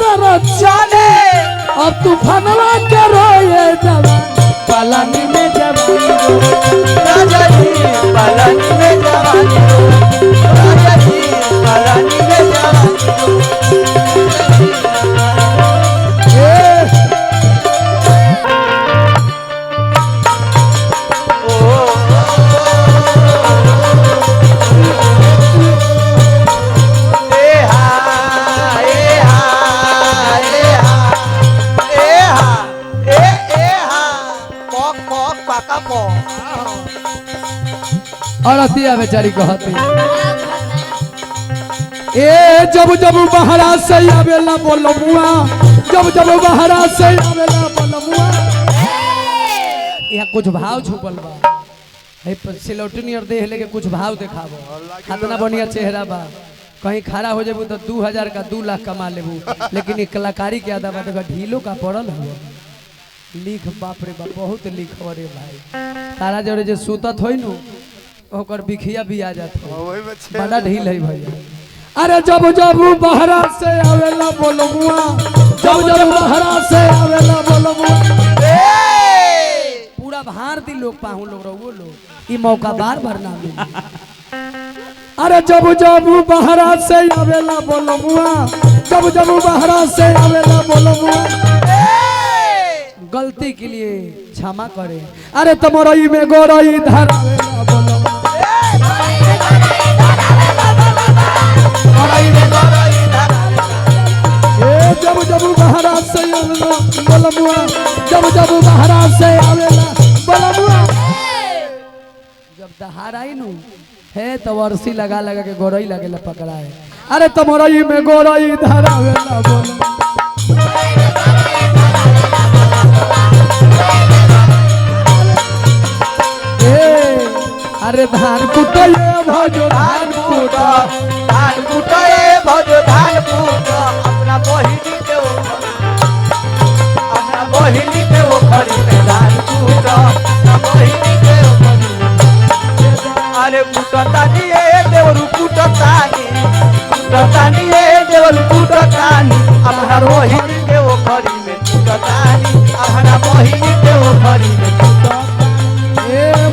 तेरा जाने अब तूफानवा के रोए जवान पलानी में जवानी राजा जी पलानी में जवानी राजा जी पलानी में जवानी और अतिया बेचारी कहती ए जब जब महाराज से आवेला बोलमुआ जब जब महाराज से आवेला बोलमुआ यहाँ कुछ भाव छुपल बा हे सिलौटी नियर देह लेके कुछ भाव देखाबो कितना बढ़िया चेहरा बा कहीं खड़ा हो जेबू तो 2000 का 2 लाख कमा लेबू लेकिन एक कलाकारी के आदा बात ढीलो का पड़ल हो लिख बाप रे बाप बहुत लिख रे भाई तारा जोड़े जे सुतत होई नु ओकर बिखिया भी आ जात हो बड़ा ढील है भैया अरे जब जब बहरा से आवेला बोलमुआ जब जब बहरा से आवेला बोलमुआ पूरा भारतीय लोग पाहु लोग रहो लोग ई मौका बार-बार ना मिले अरे जब जब बहरा से आवेला बोलमुआ जब जब बहरा से आवेला बोलमुआ गलती के लिए क्षमा करे अरे तमरई में गोरई धरावेला बोलमुआ जब जब महाराज से आवेला बोलमुआ जब जब महाराज से आवेला बोलमुआ जब दहाराई नु है तो वर्सी लगा लगा के गोरई लगेला पकड़ाए अरे तमरई में गोरई धरावेला बोलमुआ अरे धान कुटाए भजो धान कुटा भजो धान कुटा अपना बहिनी के वो खरी में धान कुटा बहिनी के अरे कुटतानी ए देवरु कुटतानी देवरु कुटतानी अपना बहिनी के वो खरी में कुटतानी अपना बहिनी के वो खरी में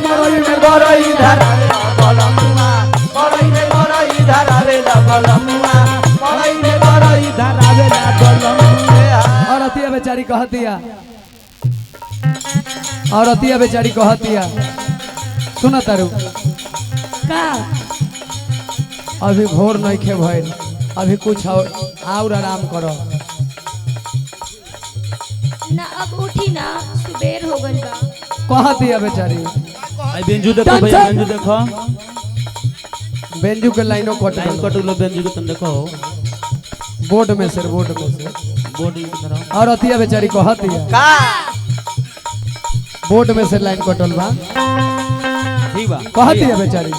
मरई में गरई धरावेला बलमुआ मरई में गरई धरावेला बलमुआ मरई में गरई धरावेला बलमुआ और अतिया बेचारी कहतिया सुना तारू का अभी भोर नहीं खे भइल अभी कुछ और आराम करो ना अब उठी ना सुबेर हो गइल बा कहतिया बेचारी आई बेंजू देखो भैया बेंजू देखो बेंजू के लाइनों लाइन कट लो बेंजू के तुम देखो बोर्ड में से बोर्ड की तरह और अतिया बेचारी कहतिया का बोर्ड में से लाइन कटल बा ठीक बा कहतिया बेचारी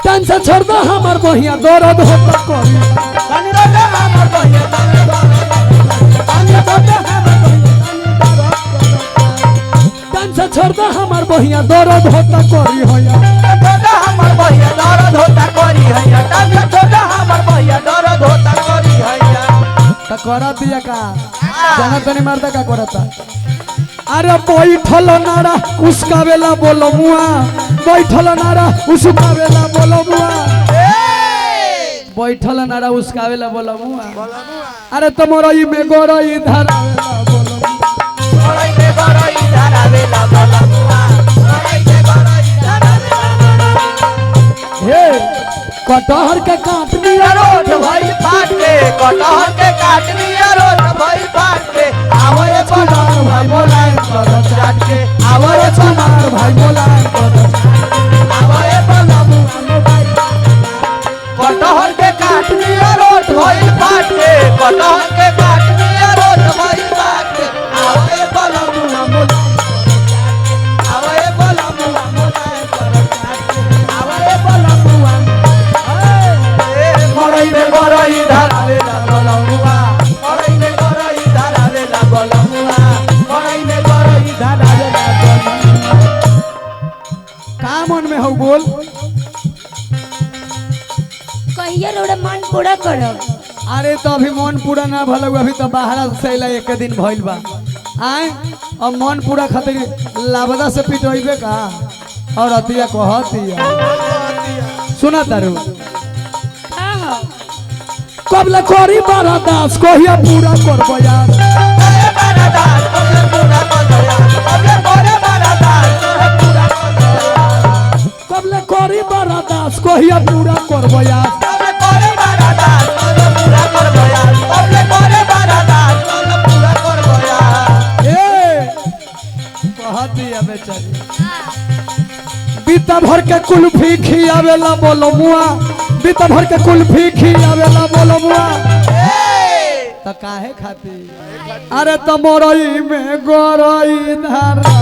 टेंशन छोड़ दो हमर बहिया दर्द होता करी तनी रोजा हमर बहिया तनी टेंशन छोड़ दो हमर बहिया दर्द होता करी होया हमर बहिया दर्द होता करी हैया तनी छोटा हमर बहिया दर्द होता करी हैया त करतिया का जाना तनी मर्दा का करता अरे बैठल नारा उसकावेला बोलमुआ बैठल नारा उसकावेला बोलमुआ बैठल नारा उसकावेला बोलमुआ अरे तमरई में गोरई धरावेला बोलमुआ मरई में गरई धरावेला बलमुआ मरई में गरई धरावेला हे कटहर के काट दिया रोड भाई फाट के कटहर के काट लिया रोड भाई फाट के आवरे चुनार भाई बोलाए कर चाट के आवरे चुनार भाई बोलाए कर आवरे बलमुआ कटहर के काट लिया रोड भाई फाट के कटहर के काट लिया रोड भाई फाट के आवरे बलमुआ आवरे बलमुआ आवरे बलमुआ मरई में गरई धरावेला बलमुआ मरई में गरई धरावेला बलमुआ मरई में गरई धरावेला बलमुआ का मन में हो बोल कहिया रोड़ा मन पूरा करब अरे तो अभी मन पूरा ना भलो अभी तो बाहर से अइला एक दिन भइल बा आए अब मन पूरा खातिर लाबदा से पिटोइबे का और अतिया कहतिया सुना तारू का हो कबले कोरी बारा दास कोहिया पूरा करबो यार कबले कोरी बारा दास कोहिया पूरा करबो यार कहतिया बेचारी बीता भर के कुल्फी खियावेला बोलो मुआ बीता भर के कुल्फी खियावेला बोलो मुआ तो काहे खाती अरे तो मोरई में गोरई धरा